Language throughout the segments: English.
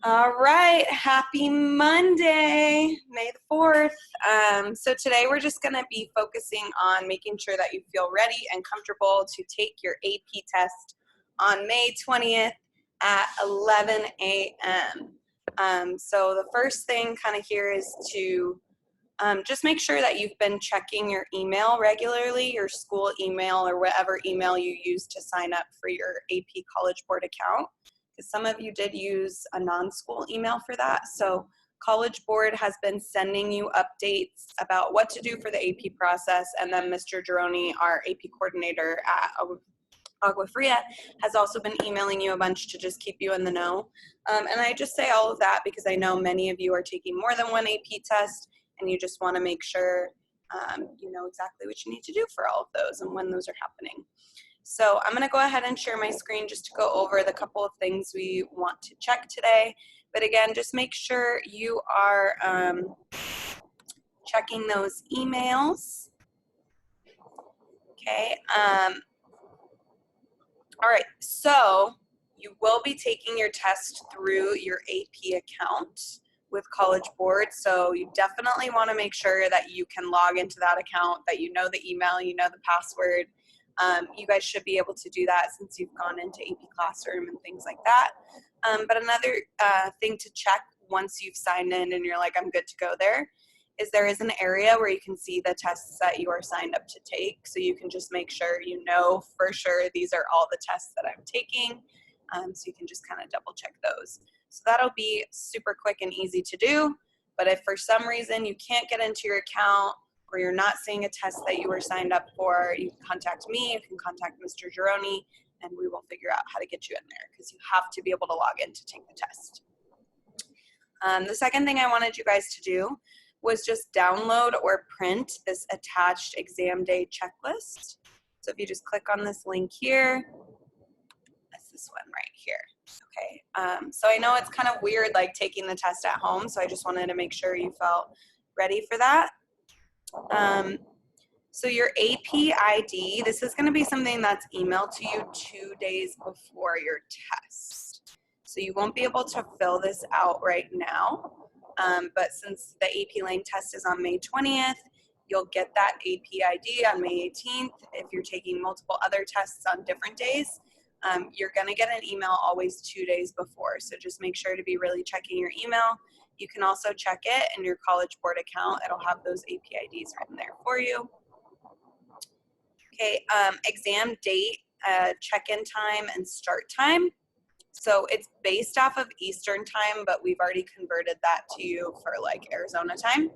All right, happy Monday, May the 4th. So today we're just going to be focusing on making sure that you feel ready and comfortable to take your AP test on May 20th at 11 a.m. So the first thing kind of here is to just make sure that you've been checking your email regularly, your school email or whatever email you use to sign up for your AP College Board account. Because some of you did use a non-school email for that. So College Board has been sending you updates about what to do for the AP process, and then Mr. Gironi, our AP coordinator at Agua Fria, has also been emailing you a bunch to just keep you in the know. And I just say all of that because I know many of you are taking more than one AP test, and you just want to make sure you know exactly what you need to do for all of those and when those are happening. So I'm going to go ahead and share my screen just to go over the couple of things we want to check today. But again, just make sure you are checking those emails. Okay. All right. So you will be taking your test through your AP account with College Board. So you definitely want to make sure that you can log into that account, that you know the email, you know the password. You guys should be able to do that since you've gone into AP Classroom and things like that. But another thing to check once you've signed in and you're like, I'm good to go there is an area where you can see the tests that you are signed up to take. So you can just make sure you know for sure these are all the tests that I'm taking. So you can just kind of double check those. So that'll be super quick and easy to do. But if for some reason you can't get into your account, or you're not seeing a test that you were signed up for, you can contact me, you can contact Mr. Gironi, and we will figure out how to get you in there because you have to be able to log in to take the test. The second thing I wanted you guys to do was just download or print this attached exam day checklist. So if you just click on this link here, that's this one right here. Okay, so I know it's kind of weird like taking the test at home, so I just wanted to make sure you felt ready for that. So your AP ID, this is going to be something that's emailed to you 2 days before your test. So you won't be able to fill this out right now. But since the AP Lang test is on May 20th, you'll get that AP ID on May 18th. If you're taking multiple other tests on different days, you're going to get an email always 2 days before. So just make sure to be really checking your email. You can also check it in your College Board account. It'll have those AP IDs written there for you. Okay, exam date, check-in time, and start time. So it's based off of Eastern time, but we've already converted that to you for like Arizona time.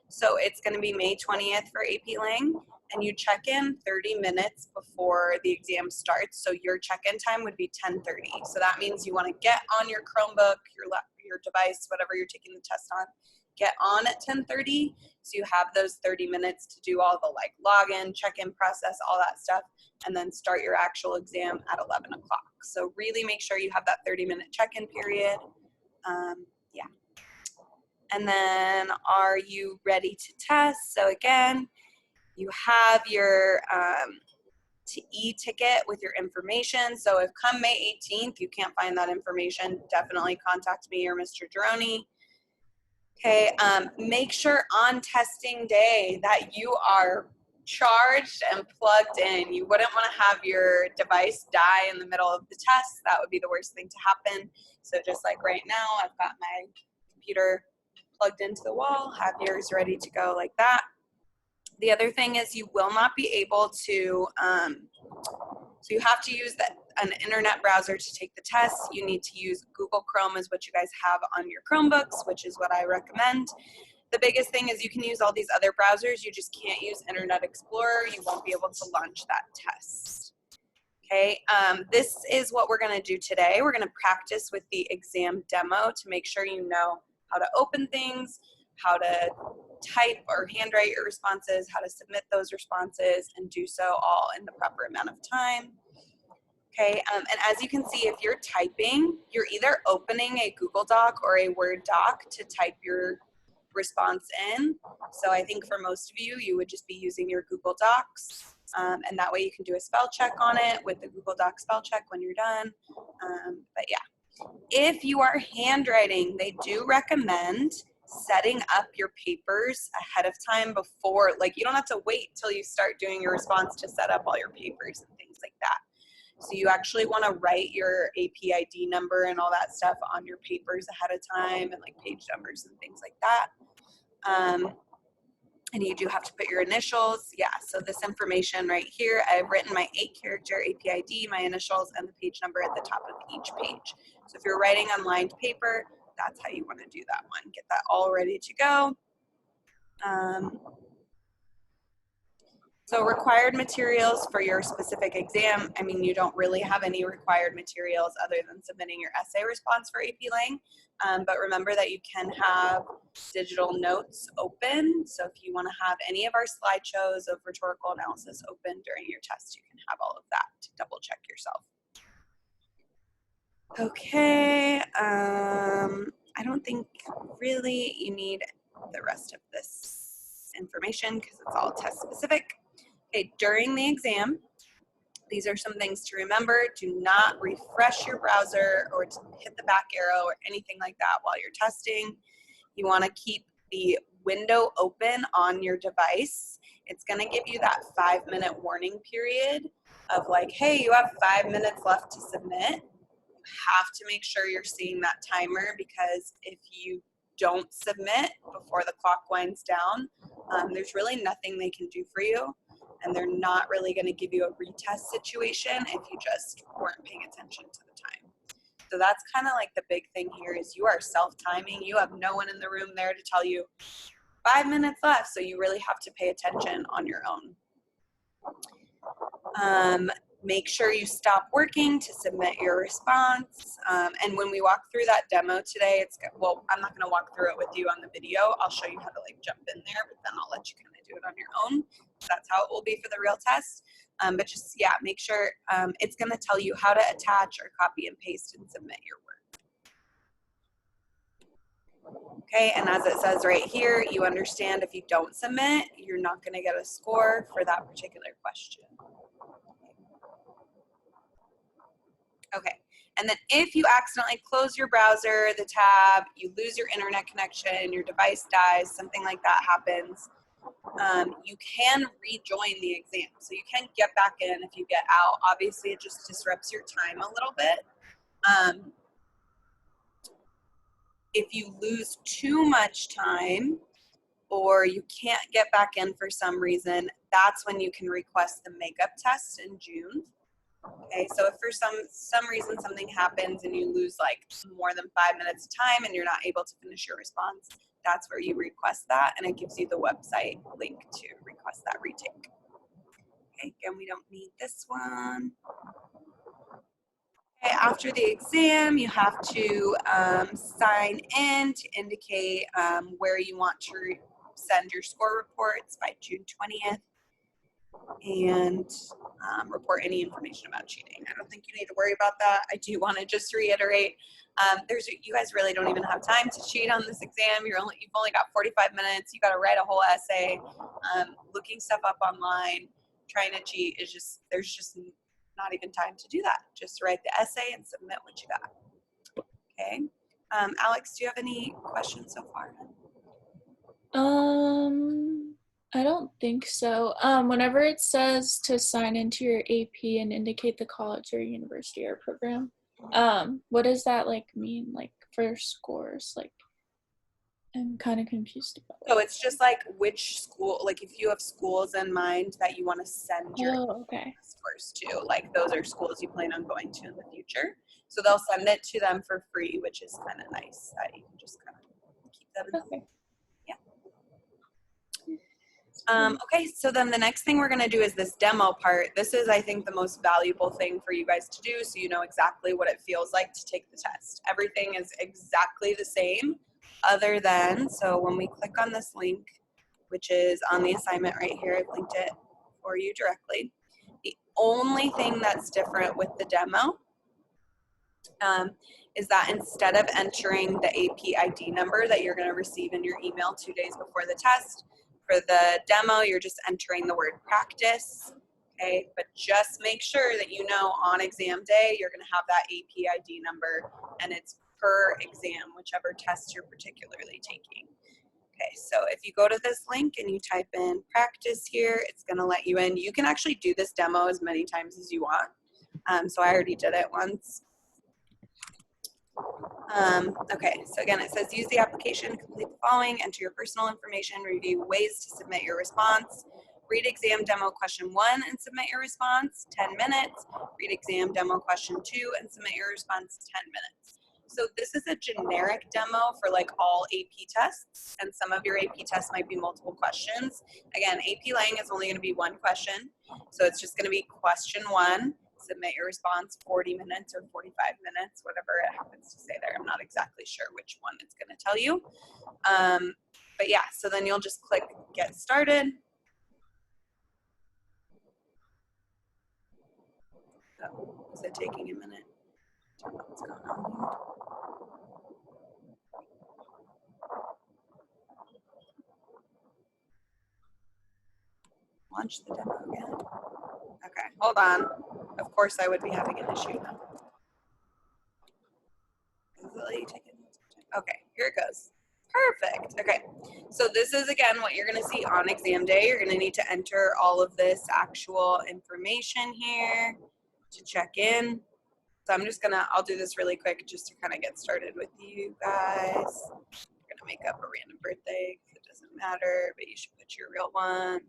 So it's going to be May 20th for AP Lang, and you check in 30 minutes before the exam starts. So your check-in time would be 10:30. So that means you want to get on your Chromebook, your device, whatever you're taking the test on, get on at 10:30. So you have those 30 minutes to do all the like login, check-in process, all that stuff, and then start your actual exam at 11 o'clock. So really make sure you have that 30-minute check-in period. Yeah. And then are you ready to test? So again, you have your e-ticket with your information. So if come May 18th, you can't find that information, definitely contact me or Mr. Gironi. Okay, make sure on testing day that you are charged and plugged in. You wouldn't want to have your device die in the middle of the test. That would be the worst thing to happen. So just like right now, I've got my computer plugged into the wall, have yours ready to go like that. The other thing is you will not be able to, so you have to use an internet browser to take the test. You need to use Google Chrome is what you guys have on your Chromebooks, which is what I recommend. The biggest thing is you can use all these other browsers. You just can't use Internet Explorer. You won't be able to launch that test. Okay, this is what we're going to do today. We're going to practice with the exam demo to make sure you know how to open things, how to type or handwrite your responses, how to submit those responses, and do so all in the proper amount of time. Okay, and as you can see, if you're typing, you're either opening a Google Doc or a Word doc to type your response in. So I think for most of you, you would just be using your Google Docs, and that way you can do a spell check on it with the Google Doc spell check when you're done. But yeah. If you are handwriting, they do recommend setting up your papers ahead of time before, like you don't have to wait till you start doing your response to set up all your papers and things like that. So you actually want to write your AP ID number and all that stuff on your papers ahead of time, and like page numbers and things like that. And you do have to put your initials. Yeah, so this information right here, I've written my 8-character AP ID, my initials, and the page number at the top of each page. So if you're writing on lined paper, that's how you want to do that one. Get that all ready to go. So required materials for your specific exam, I mean, you don't really have any required materials other than submitting your essay response for AP Lang. But remember that you can have digital notes open. So if you want to have any of our slideshows of rhetorical analysis open during your test, you can have all of that to double check yourself. Okay, I don't think really you need the rest of this information because it's all test specific. Okay, during the exam, these are some things to remember. Do not refresh your browser or to hit the back arrow or anything like that while you're testing. You want to keep the window open on your device. It's going to give you that 5-minute warning period of like, hey, you have 5 minutes left to submit. You have to make sure you're seeing that timer, because if you don't submit before the clock winds down, there's really nothing they can do for you. And they're not really going to give you a retest situation if you just weren't paying attention to the time. So that's kind of like the big thing here is you are self-timing. You have no one in the room there to tell you 5 minutes left. So you really have to pay attention on your own. Make sure you stop working to submit your response. And when we walk through that demo today, well, I'm not going to walk through it with you on the video. I'll show you how to like jump in there, but then I'll let you kind of do it on your own. That's how it will be for the real test. But just, yeah, make sure it's going to tell you how to attach or copy and paste and submit your work. Okay, and as it says right here, you understand if you don't submit, you're not going to get a score for that particular question. Okay, and then if you accidentally close your browser, the tab, you lose your internet connection, your device dies, something like that happens, you can rejoin the exam. So you can get back in if you get out. Obviously, it just disrupts your time a little bit. If you lose too much time or you can't get back in for some reason, that's when you can request the makeup test in June. Okay, so if for some reason something happens and you lose like more than 5 minutes of time and you're not able to finish your response, that's where you request that, and it gives you the website link to request that retake. Okay, again, we don't need this one. Okay, after the exam, you have to sign in to indicate where you want to send your score reports by June 20th. And report any information about cheating. I don't think you need to worry about that. I do want to just reiterate, you guys really don't even have time to cheat on this exam. You've only got 45 minutes. You got to write a whole essay. Looking stuff up online, trying to cheat there's just not even time to do that. Just write the essay and submit what you got. Okay. Alex, do you have any questions so far? I don't think so. Whenever it says to sign into your AP and indicate the college or university or program, what does that like mean, like for scores? Like, I'm kind of confused about it. So it's just like which school, like if you have schools in mind that you want to send your scores to, like those are schools you plan on going to in the future. So they'll send it to them for free, which is kind of nice that you can just kind of keep them in the okay, so then the next thing we're going to do is this demo part. This is, I think, the most valuable thing for you guys to do so you know exactly what it feels like to take the test. Everything is exactly the same other than, so when we click on this link, which is on the assignment right here, I've linked it for you directly. The only thing that's different with the demo is that instead of entering the AP ID number that you're going to receive in your email 2 days before the test, for the demo, you're just entering the word practice. Okay, but just make sure that you know on exam day, you're gonna have that AP ID number, and it's per exam, whichever test you're particularly taking. Okay, so if you go to this link and you type in practice here, it's gonna let you in. You can actually do this demo as many times as you want. So I already did it once. Okay, so again, it says use the application, complete the following, enter your personal information, review ways to submit your response, read exam demo question 1 and submit your response, 10 minutes, read exam demo question 2 and submit your response, 10 minutes. So this is a generic demo for like all AP tests, and some of your AP tests might be multiple questions. Again, AP Lang is only gonna be one question, so it's just gonna be question 1, submit your response 40 minutes or 45 minutes, whatever it happens to say there. I'm not exactly sure which one it's going to tell you. But yeah, so then you'll just click get started. Oh, is it taking a minute? I don't know what's going on here. Launch the demo again. Okay, hold on. Of course I would be having an issue now. Okay, here it goes. Perfect. Okay, so this is again what you're going to see on exam day. You're going to need to enter all of this actual information here to check in. So I'm just gonna, I'll do this really quick just to kind of get started with you guys. You're gonna make up a random birthday because it doesn't matter, but you should put your real one.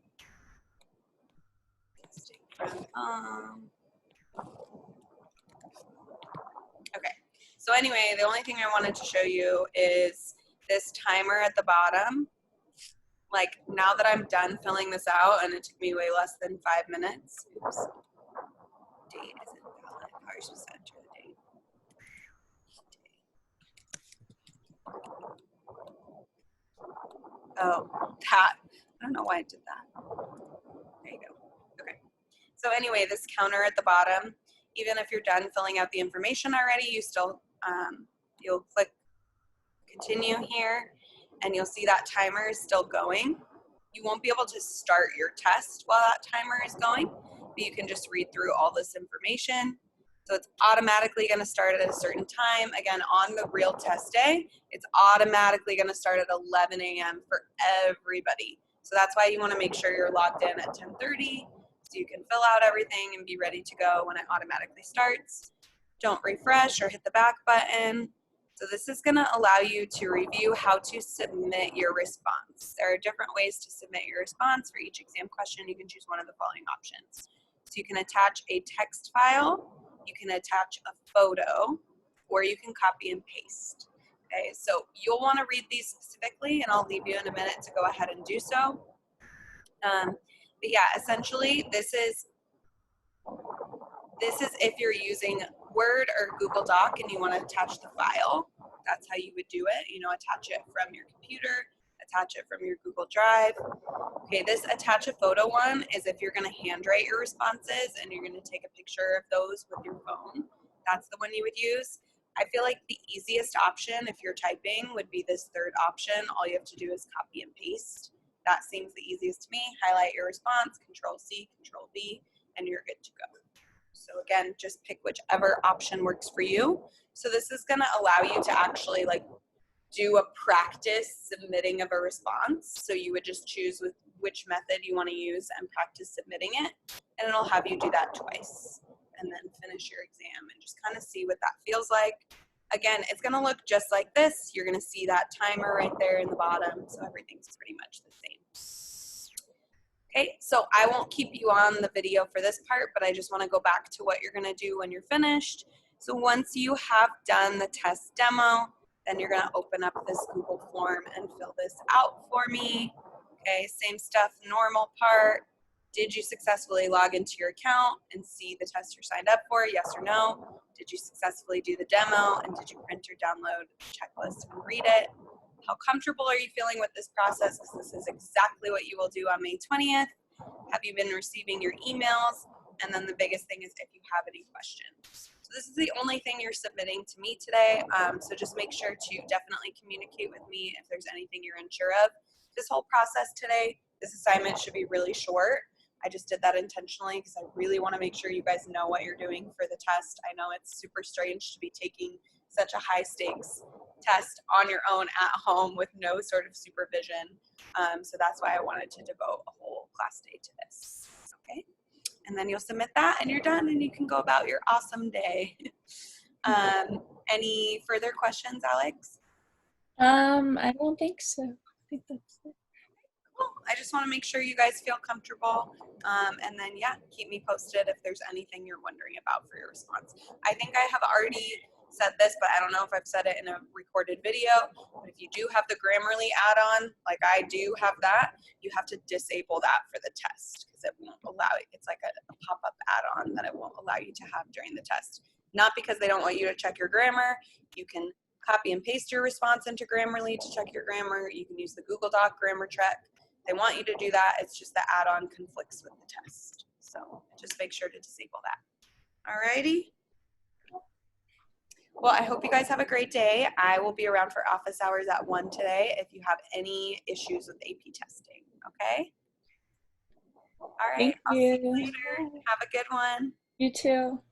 Okay, so anyway, the only thing I wanted to show you is this timer at the bottom. Like now that I'm done filling this out, and it took me way less than 5 minutes. Oops. Date isn't valid. How are you supposed to enter the date? Oh, that. I don't know why I did that. There you go. Okay. So anyway, this counter at the bottom, even if you're done filling out the information already, you still, you'll click continue here, and you'll see that timer is still going. You won't be able to start your test while that timer is going, but you can just read through all this information. So it's automatically going to start at a certain time. Again, on the real test day, it's automatically going to start at 11 a.m. for everybody. So that's why you want to make sure you're logged in at 10:30 so you can fill out everything and be ready to go when it automatically starts. Don't refresh or hit the back button. So this is going to allow you to review how to submit your response. There are different ways to submit your response. For each exam question, you can choose one of the following options. So you can attach a text file, you can attach a photo, or you can copy and paste. Okay, so you'll want to read these specifically, and I'll leave you in a minute to go ahead and do so. But yeah, essentially, this is if you're using Word or Google Doc and you want to attach the file. That's how you would do it. You know, attach it from your computer, attach it from your Google Drive. Okay, this attach a photo one is if you're going to handwrite your responses and you're going to take a picture of those with your phone. That's the one you would use. I feel like the easiest option if you're typing would be this third option. All you have to do is copy and paste. That seems the easiest to me. Highlight your response, Control-C, Control-V, and you're good to go. So again, just pick whichever option works for you. So this is going to allow you to actually like do a practice submitting of a response. So you would just choose with which method you want to use and practice submitting it. And it'll have you do that twice and then finish your exam and just kind of see what that feels like. Again, it's going to look just like this. You're going to see that timer right there in the bottom. So everything's pretty much the same. Okay, so I won't keep you on the video for this part, but I just want to go back to what you're going to do when you're finished. So once you have done the test demo, then you're going to open up this Google form and fill this out for me. Okay, same stuff, normal part. Did you successfully log into your account and see the test you're signed up for? Yes or no? Did you successfully do the demo, and did you print or download the checklist and read it? How comfortable are you feeling with this process? Because this is exactly what you will do on May 20th. Have you been receiving your emails? And then the biggest thing is if you have any questions. So this is the only thing you're submitting to me today. So just make sure to definitely communicate with me if there's anything you're unsure of. This whole process today, this assignment should be really short. I just did that intentionally because I really want to make sure you guys know what you're doing for the test. I know it's super strange to be taking such a high stakes test on your own at home with no sort of supervision. So that's why I wanted to devote a whole class day to this. Okay. And then you'll submit that and you're done and you can go about your awesome day. Any further questions, Alex? I don't think so. I think that's it. Cool. I just want to make sure you guys feel comfortable. And then, yeah, keep me posted if there's anything you're wondering about for your response. I think I have already said this, but I don't know if I've said it in a recorded video. But if you do have the Grammarly add-on, like I do have that, you have to disable that for the test because it won't allow it. It's like a pop-up add-on that it won't allow you to have during the test. Not because they don't want you to check your grammar. You can copy and paste your response into Grammarly to check your grammar. You can use the Google Doc grammar check. They want you to do that. It's just the add-on conflicts with the test. So just make sure to disable that. Alrighty. Well, I hope you guys have a great day. I will be around for office hours at 1 today if you have any issues with AP testing. Okay? All right. Thank I'll see you you. later. Have a good one. You too.